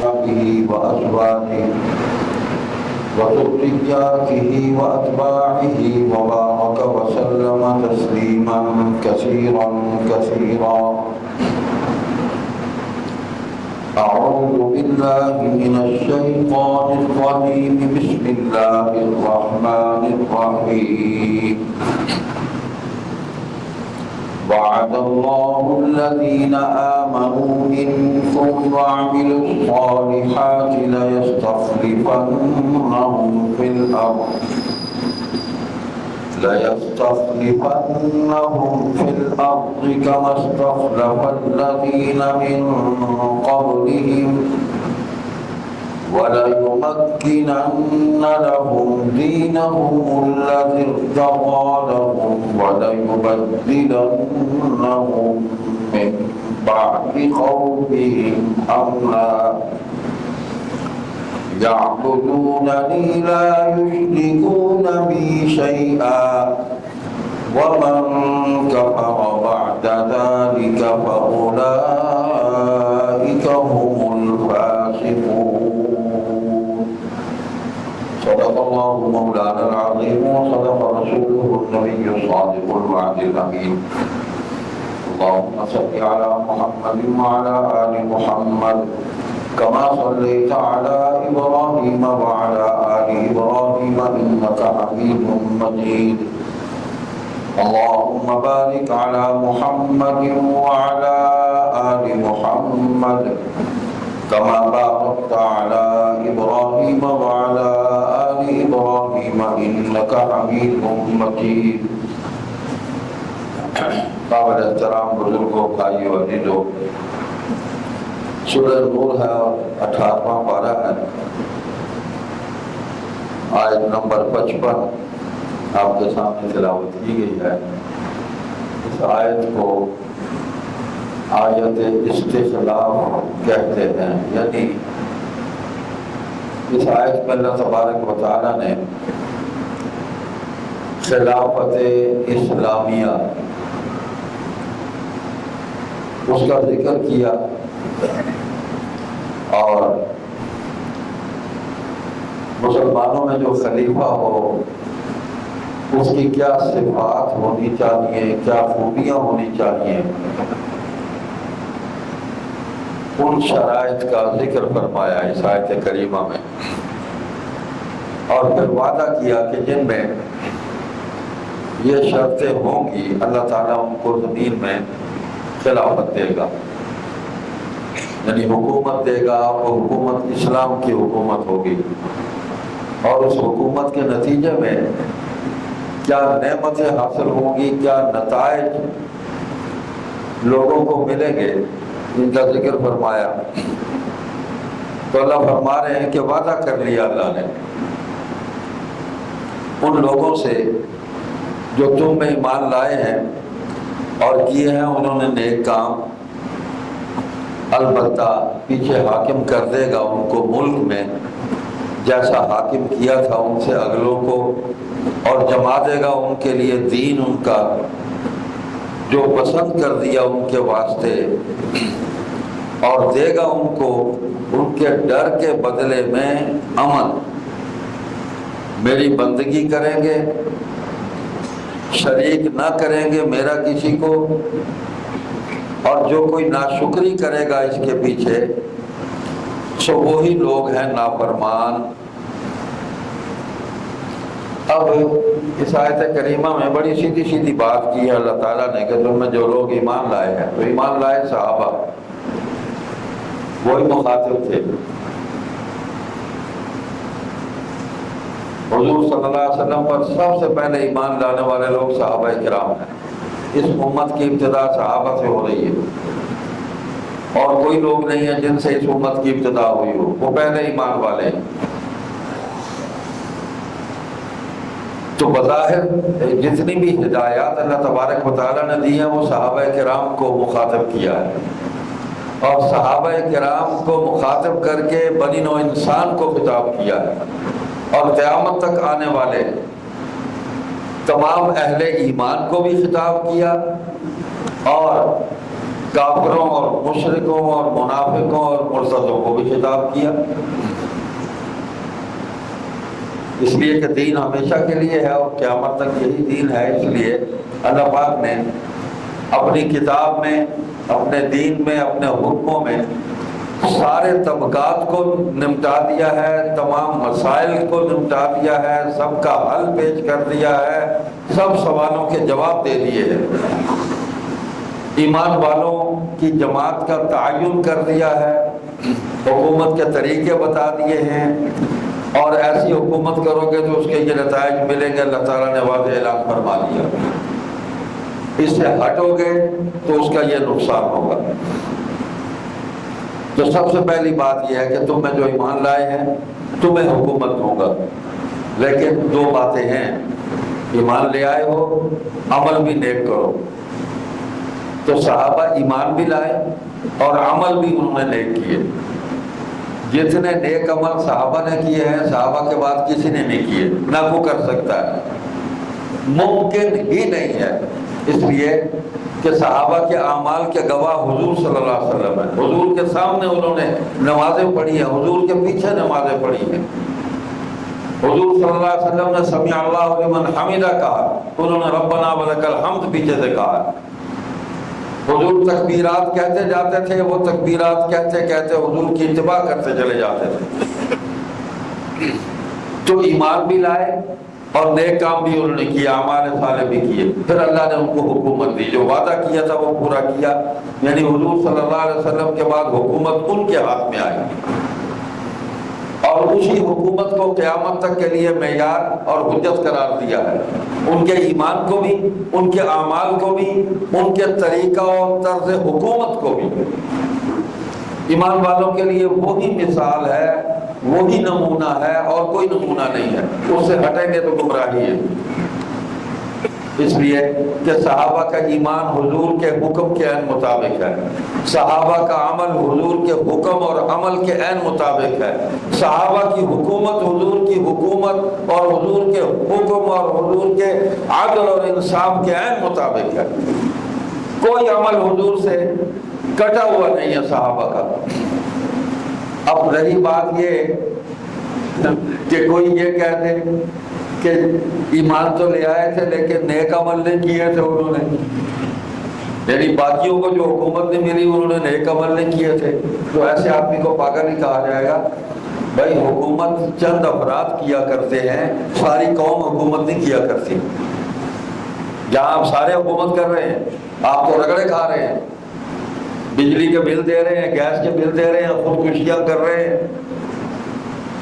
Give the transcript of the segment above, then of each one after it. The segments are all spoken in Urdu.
وأصحابه وأزواجه وذرياته وأتباعه وبارك وسلم تسليما كثيرا كثيرا. أعوذ بالله من الشيطان الرجيم. بسم الله الرحمن الرحيم. وعد الله الذين آمنوا منكم وعملوا الصالحات ليستخلفنهم في الأرض كما استخلف الذين من قبلهم وليمكنن لهم دينهم الذي ارتضى لهم وليبدلنهم من بعد خوفهم أمنا يعبدونني لا يشركون بي شيئا ومن كفر بعد ذلك فأولئك هم الفاسقون. صدق الله مولانا العظيم وصدق رسوله النبي الصادق الوعد الأمين. اللهم صل على محمد وعلى آل محمد كما صليت على إبراهيم وعلى آل إبراهيم إنك حميد مجيد. اللهم بارك على محمد وعلى آل محمد كما باركت على إبراهيم وعلى آل إبراهيم إنك حميد مجيد. قابل احترام بزرگوں، بھائیو، عزیزو، سورہ نور ہے اور 18واں پارہ ہے، آیت نمبر 55 آپ کے سامنے تلاوت کی گئی ہے۔ اس آیت کو آیت استخلاف کہتے ہیں، یعنی اس آیت میں اللہ تبارک و تعالیٰ نے خلافت اسلامیہ اس کا ذکر کیا اور مسلمانوں میں جو خلیفہ ہو اس کی کیا صفات ہونی چاہیے، کیا خوبیاں ہونی چاہیے، ان شرائط کا ذکر فرمایا اس آیت کریمہ میں، اور پھر وعدہ کیا کہ جن میں یہ شرطیں ہوں گی اللہ تعالیٰ ان کو زمین میں خلافت دے گا، یعنی حکومت دے گا، وہ حکومت اسلام کی حکومت ہوگی، اور اس حکومت کے نتیجے میں کیا نعمتیں حاصل ہوں گی، کیا نتائج لوگوں کو ملیں گے، ان کا ذکر فرمایا۔ تو اللہ فرما رہے ہیں کہ وعدہ کر لیا اللہ نے ان لوگوں سے جو تم میں ایمان لائے ہیں اور کیے ہیں انہوں نے نیک کام، البتہ پیچھے حاکم کر دے گا ان کو ملک میں جیسا حاکم کیا تھا ان سے اگلوں کو، اور جما دے گا ان کے لیے دین ان کا جو پسند کر دیا ان کے واسطے، اور دے گا ان کو ان کے ڈر کے بدلے میں امن۔ میری بندگی کریں گے، شریک نہ کریں گے میرا کسی کو، اور جو کوئی ناشکری کرے گا اس کے پیچھے سو وہی لوگ ہیں نافرمان۔ اب اس آیت کریمہ میں بڑی سیدھی سیدھی بات کی ہے اللہ تعالیٰ نے کہ تم میں جو لوگ ایمان لائے ہیں، تو ایمان لائے صحابہ وہی مخاطب تھے۔ حضور صلی اللہ علیہ وسلم پر سب سے پہلے ایمان لانے والے لوگ صحابہ کرام ہیں۔ اس امت کی ابتدا صحابہ سے ہو رہی ہے، اور کوئی لوگ نہیں ہیں جن سے اس امت کی ابتدا ہوئی ہو، وہ پہلے ایمان والے ہیں۔ تو بظاہر جتنی بھی ہدایات اللہ تبارک و تعالیٰ نے دی ہیں وہ صحابہ کرام کو مخاطب کیا ہے، اور صحابہ کرام کو مخاطب کر کے بنی نوع انسان کو خطاب کیا ہے، اور قیامت تک آنے والے تمام اہل ایمان کو بھی خطاب کیا، اور کافروں اور مشرکوں اور منافقوں اور مرتدوں کو بھی خطاب کیا، اس لیے کہ دین ہمیشہ کے لیے ہے اور قیامت تک یہی دین ہے۔ اس لیے اللہ پاک نے اپنی کتاب میں، اپنے دین میں، اپنے حکموں میں سارے طبقات کو نمٹا دیا ہے، تمام مسائل کو نمٹا دیا ہے، سب کا حل پیش کر دیا ہے، سب سوالوں کے جواب دے دیے ہیں، ایمان والوں کی جماعت کا تعین کر دیا ہے، حکومت کے طریقے بتا دیے ہیں، اور ایسی حکومت کرو گے تو اس کے یہ نتائج ملیں گے، اللہ تعالیٰ نے واضح اعلان فرما دیا، اس سے ہٹو گے تو اس کا یہ نقصان ہوگا۔ تو سب سے پہلی بات یہ ہے کہ تم میں جو ایمان لائے ہیں تمہیں حکومت دوں گا، لیکن دو باتیں ہیں، ایمان لے آئے ہو، عمل بھی نیک کرو۔ تو صحابہ ایمان بھی لائے اور عمل بھی انہوں نے نیک کیے، جتنے نیک عمل صحابہ نے کیے ہیں صحابہ کے بعد کسی نے نہیں کیے، نہ وہ کر سکتا ہے، ممکن ہی نہیں ہے، اس لیے کہ صحابہ کے اعمال کے گواہ حضور صلی اللہ علیہ وسلم ہیں، حضور کے سامنے انہوں نے نمازیں پڑھی ہیں، حضور کے پیچھے نمازیں پڑھی ہیں، حضور صلی اللہ علیہ وسلم نے سمیع اللہ لمن حمدہ کہا، انہوں نے ربنا ولک الحمد پیچھے سے کہا، حضور تکبیرات کہتے جاتے تھے، وہ تکبیرات کہتے کہتے حضور کی اتباع کرتے چلے جاتے تھے۔ تو ایمان بھی لائے اور نیک کام بھی انہوں نے کیا، اعمال صالح بھی کیے، پھر اللہ نے ان کو حکومت دی، جو وعدہ کیا تھا وہ پورا کیا، یعنی حضور صلی اللہ علیہ وسلم کے بعد حکومت ان کے ہاتھ میں آئی، اور اسی حکومت کو قیامت تک کے لیے معیار اور حجت قرار دیا ہے، ان کے ایمان کو بھی، ان کے اعمال کو بھی، ان کے طریقہ اور طرز حکومت کو بھی۔ ایمان والوں کے لیے وہی مثال ہے، وہی نمونہ ہے، اور کوئی نمونہ نہیں ہے، اس سے ہٹیں گے تو گمراہی ہے۔ اس لیے کہ صحابہ کا ایمان حضور کے حکم کے عین مطابق ہے، صحابہ کا عمل حضور کے حکم اور عمل کے عین مطابق ہے، صحابہ کی حکومت حضور کی حکومت اور حضور کے حکم اور حضور کے عدل اور انصاف کے عین مطابق ہے، کوئی عمل حضور سے کٹا ہوا نہیں ہے صحابہ کا۔ اب رہی بات یہ کہ کوئی یہ کہہ دے کہ ایمان تو لے آئے تھے لیکن نیک عمل نہیں کیے تھے انہوں نے، یعنی باقیوں کو جو حکومت نہیں ملی انہوں نے نیک عمل نہیں کیے تھے، تو ایسے آدمی کو پاگل ہی کہا جائے گا۔ بھائی حکومت چند افراد کیا کرتے ہیں، ساری قوم حکومت نہیں کیا کرتی۔ جہاں آپ سارے حکومت کر رہے ہیں، آپ تو رگڑے کھا رہے ہیں، بجلی کے بل دے رہے ہیں، گیس کے بل دے رہے ہیں، خودکشیاں کر رہے ہیں،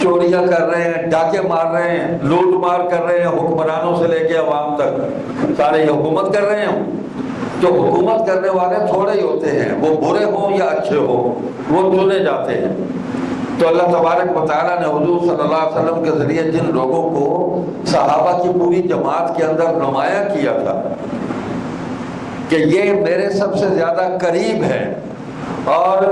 چوریاں کر رہے ہیں، ڈاکے مار رہے ہیں، لوٹ مار کر رہے ہیں، حکمرانوں سے لے کے عوام تک سارے یہ حکومت کر رہے ہیں۔ تو حکومت کرنے والے تھوڑے ہی ہوتے ہیں، وہ برے ہوں یا اچھے ہوں، وہ چنے جاتے ہیں۔ تو اللہ تبارک و تعالیٰ نے حضور صلی اللہ علیہ وسلم کے ذریعے جن لوگوں کو صحابہ کی پوری جماعت کے اندر نمایاں کیا تھا کہ یہ میرے سب سے زیادہ قریب ہے، اور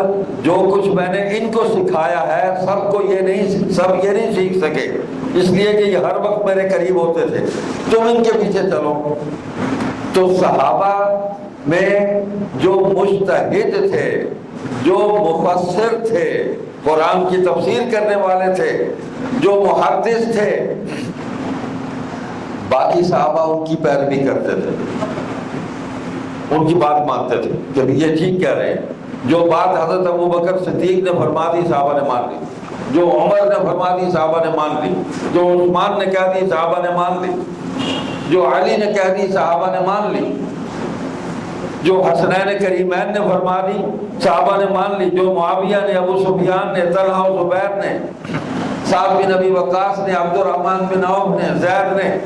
جو کچھ میں نے ان کو سکھایا ہے سب یہ نہیں سیکھ سکے، اس لیے کہ یہ ہر وقت میرے قریب ہوتے تھے، تم ان کے پیچھے چلو۔ تو صحابہ میں جو مجتہد تھے، جو مفسر تھے، قرآن کی تفسیر کرنے والے تھے، جو محدث تھے، باقی صحابہ ان کی پیروی کرتے تھے، ان کی بات مانتے تھے کہ یہ ٹھیک کہہ رہے ہیں۔ جو بات حضرت ابوبکر صدیق نے فرما دی صحابہ نے مان لی، جو عمر نے فرما دی صحابہ نے مان لی، جو عثمان نے کہہ دی صحابہ نے مان لی، جو علی نے کہہ دی صحابہ نے مان لی، جو حسنین کریمین نے فرما دی صحابہ نے مان لی، جو معاویہ نے، ابو سفیان نے، طلحہ و زبیر نے، سعد بن ابی وقاص نے، عبد الرحمن بن عوف نے، زید نے،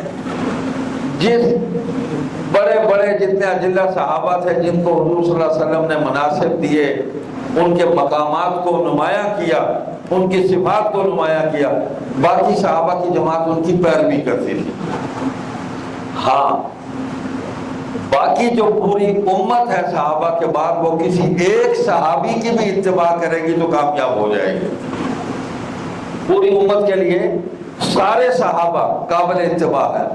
جس بڑے بڑے جتنے اجلہ صحابہ تھے جن کو حضور صلی اللہ علیہ وسلم نے مناصب دیے، ان کے مقامات کو نمایاں کیا، ان کی صفات کو نمایاں کیا، باقی صحابہ کی جماعت ان کی پیروی کرتی تھی۔ ہاں باقی جو پوری امت ہے صحابہ کے بعد، وہ کسی ایک صحابی کی بھی اتباع کرے گی تو کامیاب ہو جائے گی۔ پوری امت کے لیے سارے صحابہ قابل اتباع ہے،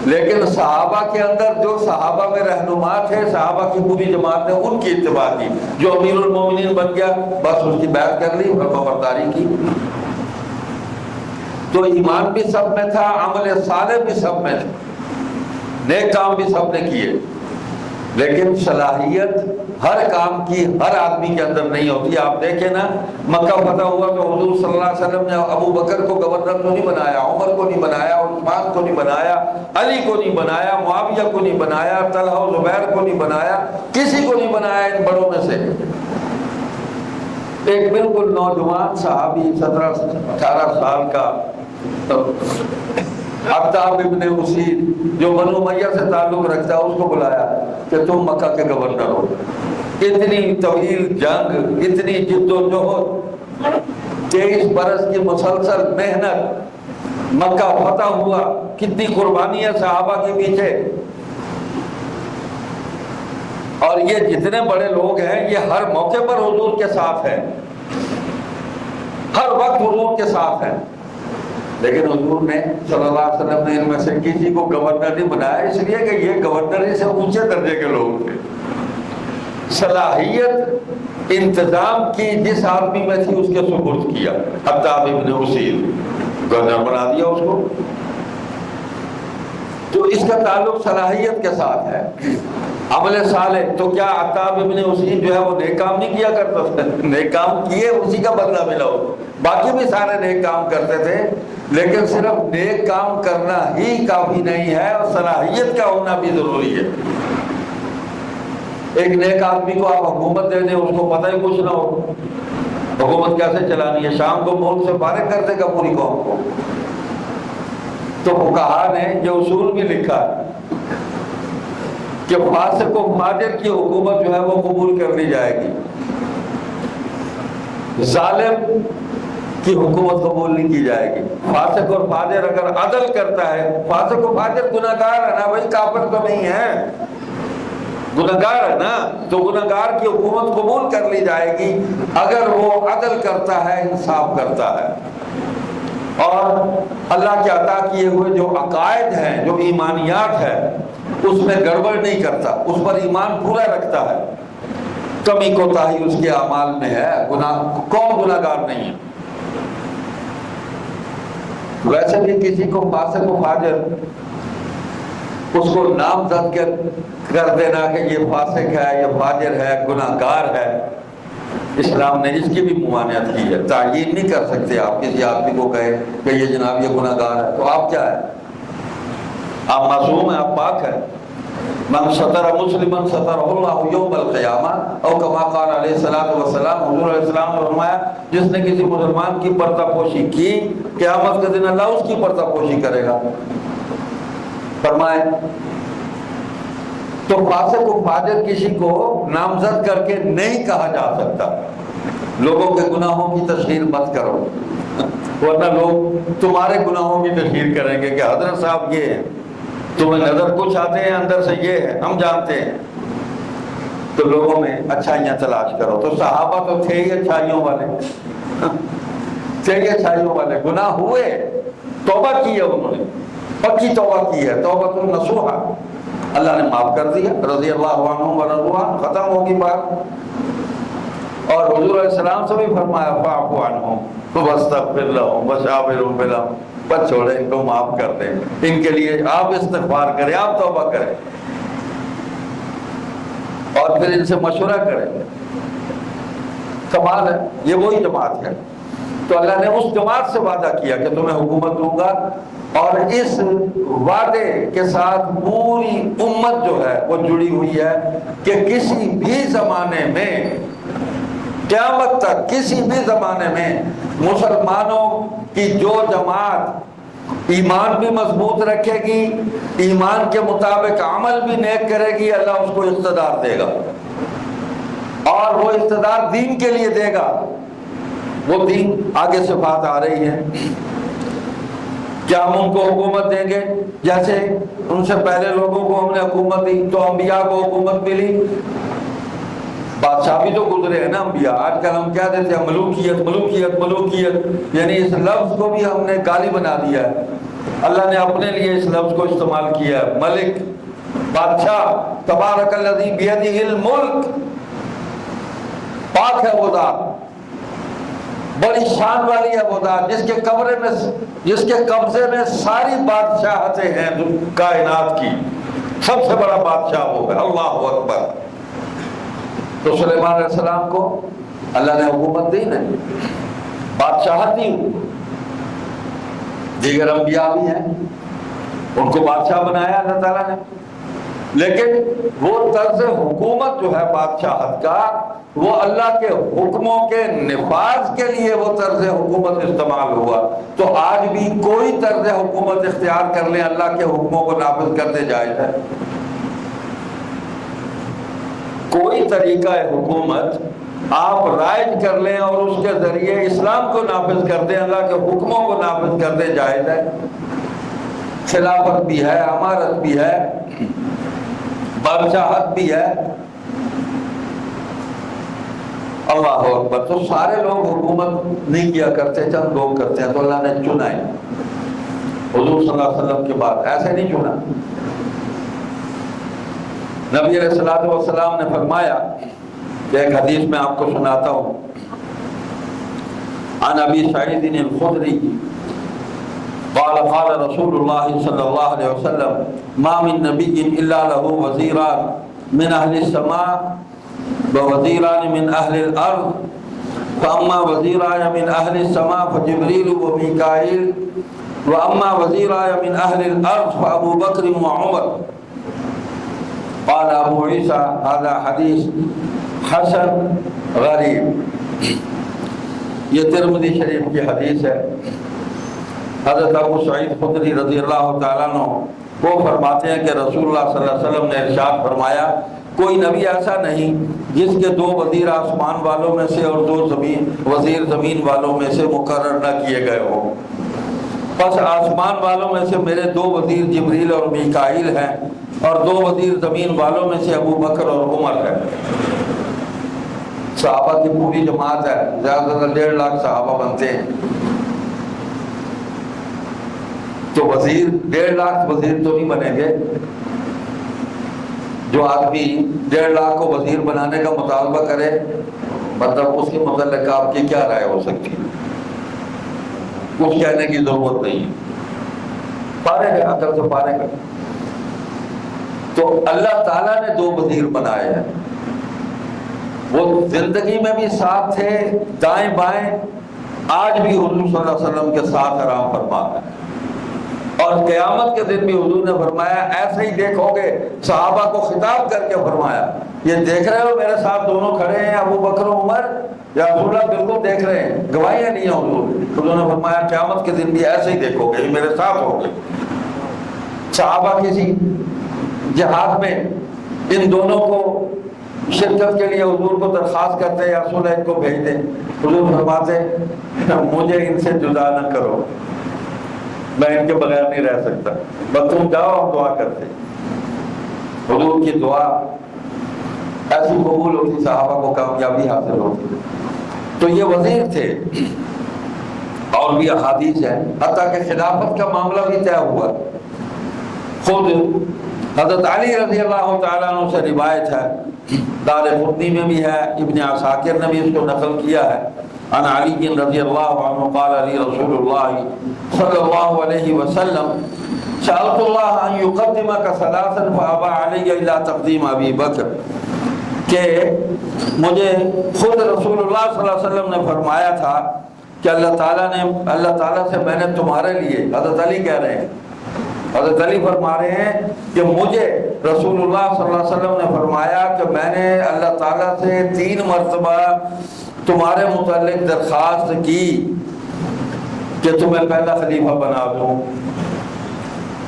لیکن صحابہ کے اندر جو صحابہ میں رہنما تھے، صحابہ کی پوری جماعت نے ان کی اتباع کی. جو امیر المومنین بن گیا بس اس کی بیعت کر لی، فرمانبرداری کی. تو ایمان بھی سب میں تھا، عمل صالح بھی سب میں تھا، نیک کام بھی سب نے کیے. لیکن صلاحیت ہر کام کی ہر آدمی کے اندر نہیں ہوتی. آپ دیکھیں نا، مکہ فتح ہوا تو حضور صلی اللہ علیہ وسلم نے ابو بکر کو گورنر کو نہیں بنایا، عمر کو نہیں بنایا، عثمان کو نہیں بنایا، علی کو نہیں بنایا، معاویہ کو نہیں بنایا، طلحہ و زبیر کو نہیں بنایا، کسی کو نہیں بنایا ان بڑوں میں سے. ایک بالکل نوجوان صحابی 17-18 سال کا عطاب ابن اسید جو بنو امیہ سے تعلق رکھتا ہے، اس کو بلایا کہ تم مکہ کے گورنر ہو. اتنی طویل جنگ، اتنی جد و جہد، 23 برس کی مسلسل محنت، مکہ فتح ہوا، کتنی قربانی ہے صحابہ کے پیچھے. اور یہ جتنے بڑے لوگ ہیں یہ ہر موقع پر حضور کے ساتھ ہیں، ہر وقت حضور کے ساتھ ہیں. لیکن حضور نے صلی اللہ علیہ وسلم نے ان میں سے کسی کو گورنر نہیں بنایا، اس لیے کہ یہ گورنر ہی سے اونچے درجے کے لوگ تھے. صلاحیت انتظام کی جس آدمی میں تھی اس کے سپرد کیا. عطاب ابن اسید گورنر بنا دیا اس کو. تو اس کا تعلق صلاحیت کے ساتھ ہے. عمل صالح تو کیا عطاب ابن اسید جو ہے وہ نیک کام نہیں کیا کرتا تھا؟ نیک کام کیے، اسی کا بدلہ ملا ہو. باقی بھی سارے نیک کام کرتے تھے، لیکن صرف نیک کام کرنا ہی کافی نہیں ہے، اور صلاحیت کا ہونا بھی ضروری ہے. ایک نیک آدمی کو آپ حکومت دے دیں، اس کو پتہ ہی کچھ نہ ہو حکومت کیسے چلانی ہے، شام کو ملک سے فارغ کر دے گا پوری قوم کو. تو فقہا نے یہ اصول بھی لکھا ہے کہ فاسق و فاجر کی حکومت جو ہے وہ قبول کر لی جائے گی، ظالم کی حکومت قبول نہیں کی جائے گی. فاسق اور فاجر اگر عدل کرتا ہے، فاسق و فاجر گناہگار ہے نا بھائی، کافر تو نہیں ہے، گناہگار ہے نا، تو گناہگار کی حکومت قبول کر لی جائے گی اگر وہ عدل کرتا ہے، انصاف کرتا ہے، اور اللہ کے عطا کیے ہوئے جو عقائد ہیں، جو ایمانیات ہے، اس میں گڑبڑ نہیں کرتا، اس پر ایمان پورا رکھتا ہے. کمی کوتاہی اس کے اعمال میں ہے، کون گناہگار نہیں ہے. ویسے بھی کسی کو فاسق و فاجر اس کو نامزد کر دینا کہ یہ فاسق ہے، یہ فاجر ہے، گناہگار ہے، اسلام نے اس کی بھی ممانعت کی ہے. تعیین نہیں کر سکتے آپ کسی آدمی کو کہے کہ یہ جناب یہ گناہگار ہے، تو آپ کیا ہے؟ آپ معصوم ہیں، آپ پاک ہیں. من ستر مسلمن سترہ اللہ یوم القیامہ، او کما قال علیہ الصلوۃ والسلام. حضور علیہ السلام نے فرمایا جس نے کسی مسلمان کی پردہ پوشی کی، قیامت کے دن اللہ اس کی پردہ پوشی کرے گا. فرمائے تو فاسق و فاجر کسی کو نامزد کر کے نہیں کہا جا سکتا. لوگوں کے گناہوں کی تشہیر مت کرو، ورنہ لوگ تمہارے گناہوں کی تشہیر کریں گے کہ حضرت صاحب یہ ہے، تمہیں نظر کچھ آتے ہیں، اندر سے یہ ہے، ہم جانتے ہیں. تو لوگوں میں اچھائیاں تلاش کرو. تو صحابہ تو تھے ہی اچھائیوں والے، تھے ہی اچھائیوں والے. گناہ ہوئے، توبہ کی ہے انہوں نے، پکی توبہ کی ہے، توبۃ النصوحہ. اللہ نے معاف کر دیا، رضی اللہ عنہم ورضوا عنہ، ختم ہوگی بات. اور حضور علیہ السلام سے بھی فرمایا فاعف عنہم واستغفر لہم وشاورہم بالامر، بس چھوڑیں ان کو، معاف کر دیں ان کے لیے، آپ استغفار کریں، آپ توبہ کریں، اور پھر ان سے مشورہ کریں. کمال ہے، یہ وہی جماعت ہے. تو اللہ نے اس جماعت سے وعدہ کیا کہ تمہیں حکومت دوں گا، اور اس وعدے کے ساتھ پوری امت جو ہے وہ جڑی ہوئی ہے کہ کسی بھی زمانے میں، قیامت تک کسی بھی زمانے میں مسلمانوں کی جو جماعت ایمان بھی مضبوط رکھے گی، ایمان کے مطابق عمل بھی نیک کرے گی، اللہ اس کو اقتدار دے گا، اور وہ اقتدار دین کے لیے دے گا. وہ دین آگے سے بات آ رہی ہے. کیا ہم ان کو حکومت دیں گے جیسے ان سے پہلے لوگوں کو ہم نے حکومت دی، تو انبیاء کو حکومت ملی، بادشاہ بھی تو گزرے ہیں نا انبیاء. آج کل ہم کیا دیتے ہیں؟ ملوکیت ملوکیت ملوکیت، یعنی اس لفظ کو بھی ہم نے گالی بنا دیا ہے. اللہ نے اپنے لیے اس لفظ کو استعمال کیا ہے، ملک، بادشاہ۔ تبارک الذی بیدہ الملک، پاک ہے وہ ذات، بڑی شان والی ہے وہ ذات جس کے قبضے میں ساری بادشاہتیں ہیں کائنات کی، سب سے بڑا بادشاہ وہ ہے۔ اللہ اکبر۔ تو سلیمان علیہ السلام کو اللہ نے حکومت دی نہیں، بادشاہت دی۔ دیگر انبیاء بھی ہیں، ان کو بادشاہ بنایا اللہ تعالیٰ نے، لیکن وہ طرز حکومت جو ہے بادشاہت کا، وہ اللہ کے حکموں کے نفاذ کے لیے وہ طرز حکومت استعمال ہوا۔ تو آج بھی کوئی طرز حکومت اختیار کر لیں، اللہ کے حکموں کو نافذ کرتے جائز ہے۔ کوئی طریقہ حکومت آپ رائج کر لیں اور اس کے ذریعے اسلام کو نافذ کر دیں، اللہ کے حکموں کو نافذ کر دیں، جائز ہے۔ خلافت بھی ہے، امارت بھی ہے، بادشاہت بھی ہے۔ اللہ اکبر۔ تو سارے لوگ حکومت نہیں کیا کرتے، چند لوگ کرتے ہیں، تو اللہ نے چنا ہے حضور صلی اللہ علیہ وسلم کے بعد، ایسے نہیں چنا۔ نبی علیہ الصلوۃ والسلام نے فرمایا، ایک حدیث میں آپ کو سناتا ہوں، عن ابی سعید الخدری قال قال رسول اللہ صلی اللہ علیہ وسلم ما من نبی الا له وزیران من اہل السماء ووزیران من اہل الارض فاما وزیران من اہل السماء فجبریل ومیکائیل واما وزیران من اہل الارض فابو بکر وعمر۔ قال ابو عیسیٰ هذا حدیث حسن غریب۔ یہ ترمذی شریف کی حدیث ہے۔ حضرت ابو سعید خدری رضی اللہ تعالیٰ عنہ وہ فرماتے ہیں کہ رسول اللہ صلی اللہ علیہ وسلم نے ارشاد فرمایا، کوئی نبی ایسا نہیں جس کے 2 وزیر آسمان والوں میں سے اور 2 وزیر زمین والوں میں سے مقرر نہ کیے گئے ہوں۔ پس آسمان والوں میں سے میرے 2 وزیر جبریل اور میکائیل ہیں، اور 2 وزیر زمین والوں میں سے ابو بکر اور عمر ہے۔ صحابہ کی پوری جماعت ہے، زیادہ سے زیادہ 1.5 لاکھ صحابہ بنتے ہیں، تو وزیر 1.5 لاکھ وزیر تو نہیں بنیں گے۔ جو آدمی 1.5 لاکھ کو وزیر بنانے کا مطالبہ کرے، مطلب اس کے متعلق آپ کی کیا رائے ہو سکتی ہے؟ کچھ کہنے کی ضرورت نہیں، پارے گا، عقل سے پارے گا۔ تو اللہ تعالیٰ نے 2 وزیر بنائے ہیں، وہ زندگی میں بھی ساتھ تھے، دائیں بائیں، آج بھی حضور صلی اللہ علیہ وسلم کے ساتھ آرام فرماتا ہے، اور قیامت کے دن بھی حضور نے فرمایا ایسے ہی دیکھو گے۔ صحابہ کو خطاب کر کے فرمایا، یہ دیکھ رہے ہو میرے ساتھ دونوں کھڑے ہیں ابو بکر و عمر، یا رسول اللہ بالکل دیکھ رہے ہیں، گواہیاں نہیں ہیں حضور نے فرمایا قیامت کے دن بھی ایسے ہی دیکھو گے، میرے ساتھ ہوگے۔ صحابہ کسی جہاد میں ان دونوں کو شرکت کے لیے حضور کو درخواست کرتے، یا رسول اللہ ان کو بھیج دیں، حضور فرماتے مجھے ان سے جدا نہ کرو، میں ان کے بغیر نہیں رہ سکتا، بس تم جاؤ، ہم دعا کرتے۔ حضور کی دعا ایسی قبول ہوتی، صحابہ کو کامیابی حاصل ہوتی۔ تو یہ وزیر تھے، اور بھی احادیث ہے، حتیٰ کہ خلافت کا معاملہ بھی طے ہوا۔ خود حضرت علی رضی اللہ تعالیٰ عنہ سے روایت ہے، دارقطنی میں بھی ہے، ابن عساکر نے بھی اس کو نقل کیا ہے، عن علی رضی اللہ عنہ قال علی رسول اللہ صلی اللہ علیہ وسلم سألت اللہ ان یقدمک ثلاثا فابى علی الا تقدیم ابی بکر، کہ مجھے خود رسول اللہ صلی اللہ علیہ وسلم نے فرمایا تھا کہ اللہ تعالیٰ سے میں نے تمہارے لیے، حضرت علی کہہ رہے ہیں، حضرت علی فرما رہے ہیں کہ مجھے رسول اللہ صلی اللہ علیہ وسلم نے فرمایا کہ میں نے اللہ تعالیٰ سے 3 مرتبہ تمہارے متعلق درخواست کی کہ تمہیں پہلا خلیفہ بنا دوں،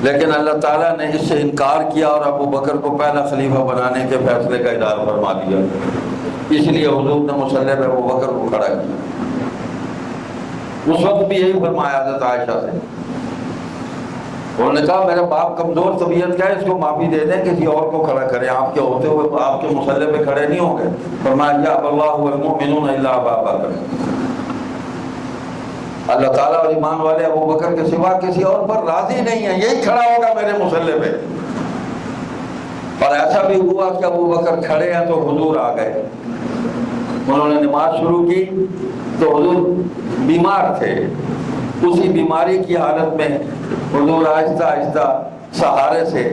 لیکن اللہ تعالیٰ نے اس سے انکار کیا اور ابو بکر کو پہلا خلیفہ بنانے کے فیصلے کا اظہار فرما دیا۔ اس لیے حضور نے مصلی پہ ابو بکر کو کھڑا کیا۔ اس وقت بھی یہی فرمایا حضرت عائشہ سے، انہوں نے کہا میرا باپ کمزور طبیعت کا ہے، اس کو معافی دے دیں، کسی اور کو کھڑا کریں، آپ کے ہوتے ہوئے آپ کے مصلی پہ کھڑے نہیں ہوں گے۔ فرمایا یا اللہ والمؤمنون الا ابا بکر، اللہ تعالیٰ اور ایمان والے ابو بکر کے سوا کسی اور پر راضی نہیں ہے، یہی کھڑا ہوگا میرے مصلی پہ۔ اور ایسا بھی ہوا کہ ابو بکر کھڑے ہیں تو حضور آ گئے، انہوں نے نماز شروع کی تو حضور بیمار تھے، اسی بیماری کی حالت میں حضور آہستہ آہستہ سہارے سے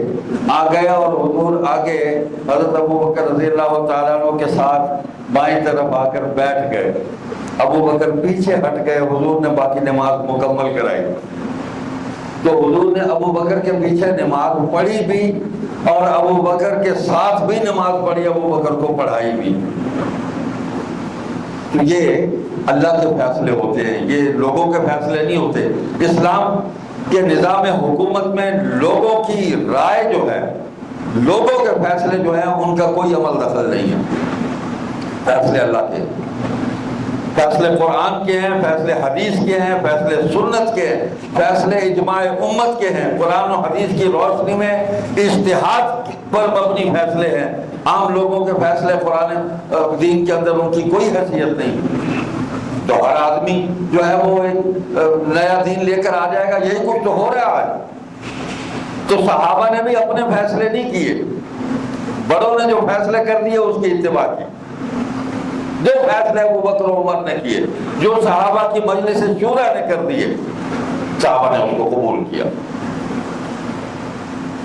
آ گیا، اور حضور آگے حضرت ابو بکر رضی اللہ تعالیٰ عنہ کے ساتھ بائیں طرف آ کر بیٹھ گئے، ابو بکر پیچھے ہٹ گئے، حضور نے باقی نماز مکمل کرائی۔ تو حضور نے ابو بکر کے پیچھے نماز پڑھی بھی اور ابو بکر کے ساتھ بھی نماز پڑھی، ابو بکر کو پڑھائی بھی۔ تو یہ اللہ کے فیصلے ہوتے ہیں، یہ لوگوں کے فیصلے نہیں ہوتے۔ اسلام کے نظام حکومت میں لوگوں کی رائے جو ہے، لوگوں کے فیصلے جو ہیں ان کا کوئی عمل دخل نہیں ہے، فیصلے اللہ کے، فیصلے قرآن کے ہیں، فیصلے حدیث کے ہیں، فیصلے سنت کے ہیں، فیصلے اجماع امت کے ہیں، قرآن و حدیث کی روشنی میں اجتہاد پر مبنی فیصلے ہیں۔ عام لوگوں کے فیصلے قرآن دین کے اندر ان کی کوئی حیثیت نہیں۔ تو ہر آدمی جو ہے وہ ایک نیا دین لے کر آ جائے گا، یہی کچھ تو ہو رہا ہے۔ تو صحابہ نے بھی اپنے فیصلے نہیں کیے، بڑوں نے جو فیصلے کر دیے اس کی اتباع کی۔ جو فیصلے ابو بکر و عمر نے کیے، جو صحابہ کی مجلس شورا نے کر دیے، صحابہ نے اس کو قبول کیا۔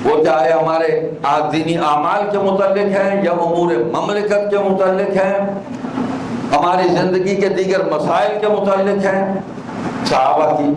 وہ چاہے ہمارے دینی اعمال کے متعلق ہیں یا امور مملکت کے متعلق ہیں، ہماری زندگی کے دیگر مسائل کے متعلق ہیں، صحابہ کی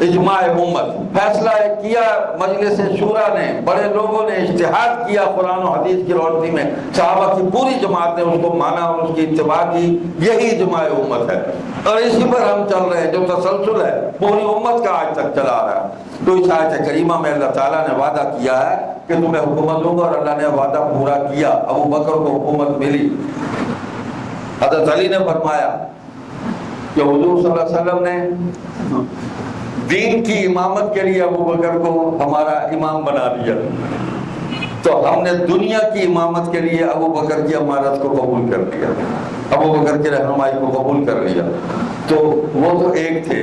اجماع امت فیصلہ کیا، مجلس شورا نے، بڑے لوگوں نے اجتہاد کیا قرآن و حدیث کی روشنی میں، صحابہ کی پوری جماعت نے اس کو مانا اور اس کی اتباع کی، یہی اجماع امت ہے۔ اور اسی پر ہم چل رہے ہیں، جو تسلسل ہے پوری امت کا آج تک چلا رہا ہے۔ تو اس آیت کریمہ میں اللہ تعالیٰ نے وعدہ کیا ہے کہ تمہیں حکومت دوں گا، اور اللہ نے وعدہ پورا کیا، ابو بکر کو حکومت ملی۔ حضرت علی نے فرمایا کہ حضور صلی اللہ علیہ وسلم نے دین کی امامت کے لیے ابو بکر کو ہمارا امام بنا دیا، تو ہم نے دنیا کی امامت کے لیے ابو بکر کی امارت کو قبول کر لیا، ابو بکر کی رہنمائی کو قبول کر لیا۔ تو وہ تو ایک تھے،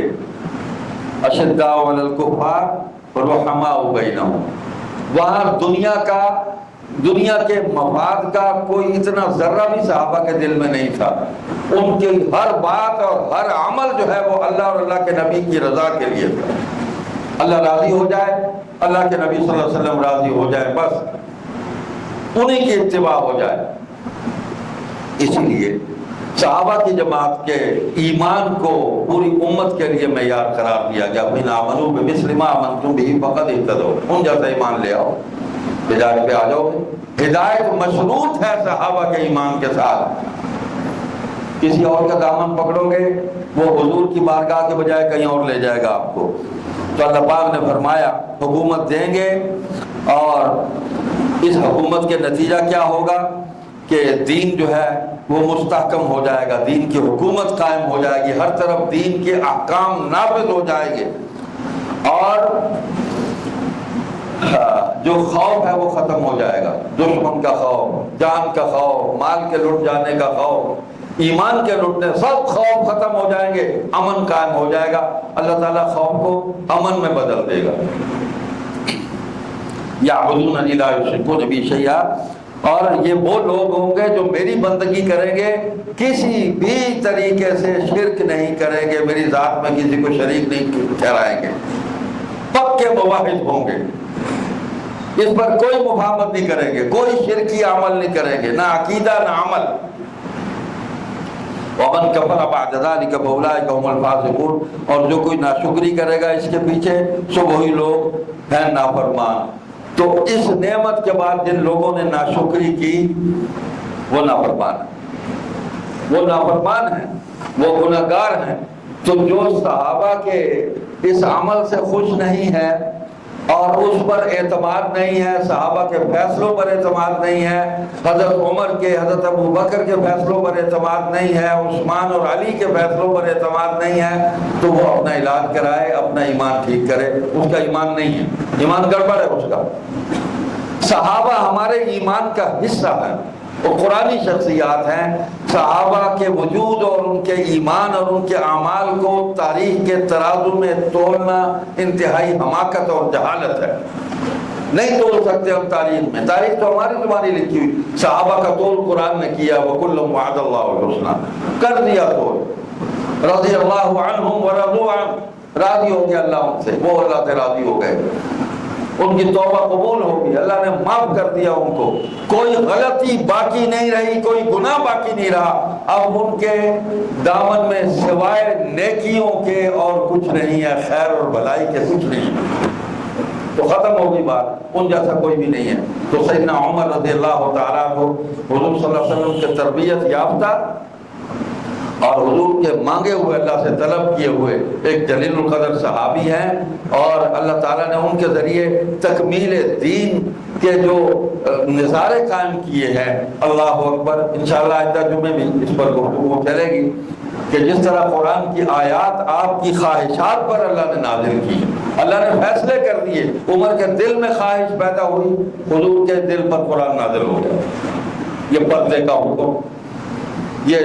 اشداء علی الکفار رحماء بینہم، وہاں دنیا کے مفاد کا کوئی اتنا ذرہ بھی صحابہ کے دل میں نہیں تھا، ان کی ہر بات اور ہر عمل جو ہے وہ اللہ اور اللہ کے نبی کی رضا کے لیے تھا۔ اللہ راضی ہو جائے، اللہ کے نبی صلی اللہ علیہ وسلم راضی ہو جائے، بس انہی کی اتباع ہو جائے۔ اسی لیے صحابہ کی جماعت کے ایمان کو پوری امت کے لیے معیار قرار دیا گیا۔ فَإِنْ آمَنُوا بِمِثْلِ مَا آمَنْتُمْ بِهِ فَقَدِ اهْتَدَوْا، ان جیسا ایمان لے آؤ، ہدایت پہ آ جاؤ گے۔ ہدایت مشروط ہے صحابہ کے ایمان کے ساتھ، کسی اور کا دامن پکڑو گے وہ حضور کی بارگاہ کے بجائے کہیں اور لے جائے گا آپ کو۔ تو اللہ پاک نے فرمایا حکومت دیں گے، اور اس حکومت کے نتیجہ کیا ہوگا کہ دین جو ہے وہ مستحکم ہو جائے گا، دین کی حکومت قائم ہو جائے گی، ہر طرف دین کے احکام نافذ ہو جائیں گے، اور جو خوف ہے وہ ختم ہو جائے گا، دشمن کا خوف، جان کا خوف، مال کے لٹ جانے کا خوف، ایمان کے لٹنے، سب خوف ختم ہو جائیں گے، امن قائم ہو جائے گا۔ اللہ تعالیٰ خوف کو امن میں بدل دے گا۔ یعبدوننی لا یشرکون بی شیئا، اور یہ وہ لوگ ہوں گے جو میری بندگی کریں گے، کسی بھی طریقے سے شرک نہیں کریں گے، میری ذات میں کسی کو شریک نہیں ٹھہرائیں گے، پکے موحد ہوں گے، اس پر کوئی مفاہمت نہیں کریں گے، کوئی شرکی عمل نہیں کریں گے، نہ عقیدہ نہ عمل۔ وَمَنْ كَفَرَ بَعْدَ ذَلِكَ فَأُولَٰئِكَ هُمُ الْفَاسِقُونَ، اور جو کوئی ناشکری کرے گا اس کے پیچھے، سو وہی لوگ ہیں نافرمان۔ تو اس نعمت کے بعد جن لوگوں نے ناشکری کی وہ نافرمان ہیں، وہ گناہگار ہیں۔ تو جو صحابہ کے اس عمل سے خوش نہیں ہے اور اس پر اعتماد نہیں ہے، صحابہ کے فیصلوں پر اعتماد نہیں ہے، حضرت عمر کے، حضرت ابو بکر کے فیصلوں پر اعتماد نہیں ہے، عثمان اور علی کے فیصلوں پر اعتماد نہیں ہے، تو وہ اپنا علاج کرائے، اپنا ایمان ٹھیک کرے، اس کا ایمان نہیں ہے، ایمان گڑبڑ ہے اس کا۔ صحابہ ہمارے ایمان کا حصہ ہے، وہ قرآنی شخصیات ہیں. صحابہ کے وجود اور ان کے ایمان اور ان کے اعمال کو تاریخ کے ترازو میں تولنا انتہائی حماقت اور جہالت ہے. نہیں تول سکتے ہم تاریخ میں. تاریخ تو ہماری تمہاری لکھی ہوئی. صحابہ کا تول قرآن نے کیا. وَكُلٌّ وَعَدَ اللَّهُ الْحُسْنَى کر دیا تول. رضی اللہ عنہم ورضوا عنہ راضی ہو گیا اللہ ان سے, وہ اللہ سے راضی ہو گئے. ان کی توبہ قبول ہوگی, اللہ نے معاف کر دیا ان کو. کوئی غلطی باقی نہیں رہی, کوئی گناہ باقی نہیں رہا. اب ان کے دامن میں سوائے نیکیوں کے اور کچھ نہیں ہے, خیر اور بھلائی کے کچھ نہیں. تو ختم ہوگی بات, ان جیسا کوئی بھی نہیں ہے. تو سیدنا عمر رضی اللہ تعالیٰ کو حضور صلی اللہ علیہ وسلم کے تربیت یافتہ اور حضور کے مانگے ہوئے, اللہ سے طلب کیے ہوئے ایک جلیل القدر صحابی ہیں, اور اللہ تعالیٰ نے ان کے ذریعے تکمیل دین کے جو نظارے قائم کیے ہیں. اللہ اکبر. انشاءاللہ آئندہ جمعے بھی اس پر گفتگو چلے گی کہ جس طرح قرآن کی آیات آپ کی خواہشات پر اللہ نے نازل کی, اللہ نے فیصلے کر دیے. عمر کے دل میں خواہش پیدا ہوئی, حضور کے دل پر قرآن نازل ہو گیا. یہ پردے کا حکم, یہ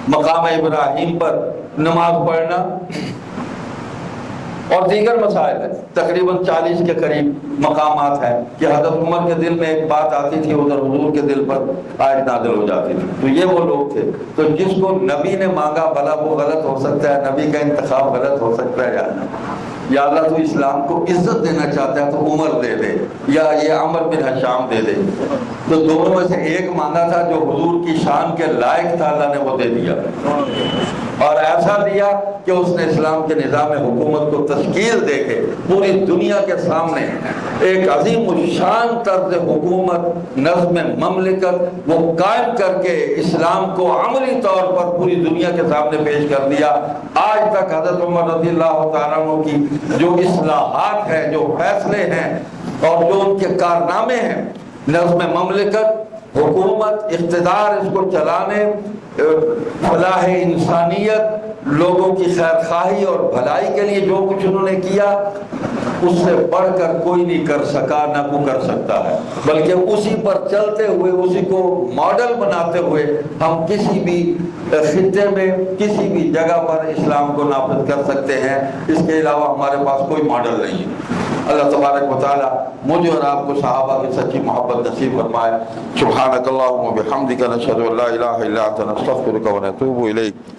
مقام ابراہیم پر نماز پڑھنا اور دیگر مسائل ہیں. تقریباً 40 کے قریب مقامات ہیں کہ حضرت عمر کے دل میں ایک بات آتی تھی, ادھر حضور کے دل پر آیت نازل ہو جاتی تھی. تو یہ وہ لوگ تھے. تو جس کو نبی نے مانگا بھلا وہ غلط ہو سکتا ہے, نبی کا انتخاب غلط ہو سکتا ہے. یا اللہ تو اسلام کو عزت دینا چاہتا ہے تو عمر دے دے, یا یہ عمر بن حشام دے دے. تو دونوں میں سے ایک مانگا تھا جو حضور کی شان کے لائق تھا, اللہ نے وہ دے دیا. اور ایسا دیا کہ اس نے اسلام کے نظام حکومت کو تشکیل دے کے پوری دنیا کے سامنے ایک عظیم الشان طرز حکومت, نظم مملکت وہ قائم کر کے اسلام کو عملی طور پر پوری دنیا کے سامنے پیش کر دیا. آج تک حضرت عمر رضی اللہ تعالیٰ عنہ کی جو اصلاحات ہیں, جو فیصلے ہیں اور جو ان کے کارنامے ہیں, نظم مملکت, حکومت, اقتدار, اس کو چلانے, فلاح انسانیت, لوگوں کی خیر خواہی اور بھلائی کے لیے جو کچھ انہوں نے کیا, اس سے بڑھ کر کوئی نہیں کر سکا, نہ کو کر سکتا ہے. بلکہ اسی پر چلتے ہوئے, اسی کو ماڈل بناتے ہوئے ہم کسی بھی خطے میں, کسی بھی جگہ پر اسلام کو نافذ کر سکتے ہیں. اس کے علاوہ ہمارے پاس کوئی ماڈل نہیں ہے. اللہ تبارک و تعالی مجھے اور آپ کو صحابہ کی سچی محبت نصیب فرمائے. سبحانک اللہم و بحمدک, نشہد ان لا الہ الا انت, نستغفرک و نتوب الیک.